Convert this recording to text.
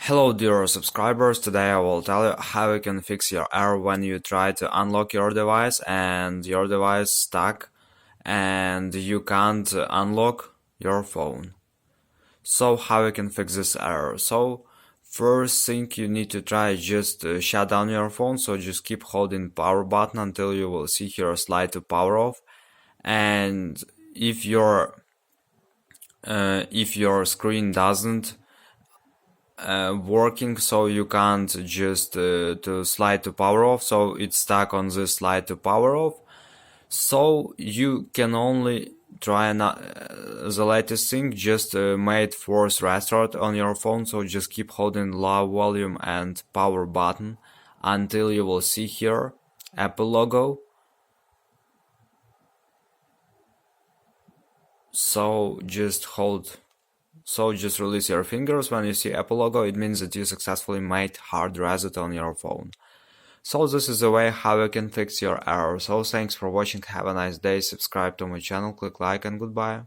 Hello dear subscribers, today I will tell you how you can fix your error when you try to unlock your device and your device stuck and you can't unlock your phone. So how you can fix this error? So first thing you need to try is just shut down your phone, so just keep holding power button until you will see here a slide to power off. And if your screen doesn't working, so you can't just to slide to power off, so it's stuck on this slide to power off, so you can only try the latest thing, just made force restart on your phone. So just keep holding low volume and power button until you will see here Apple logo. So just release your fingers when you see Apple logo. It means that you successfully made hard reset on your phone. So this is the way how you can fix your error. So thanks for watching, have a nice day, subscribe to my channel, click like, and goodbye.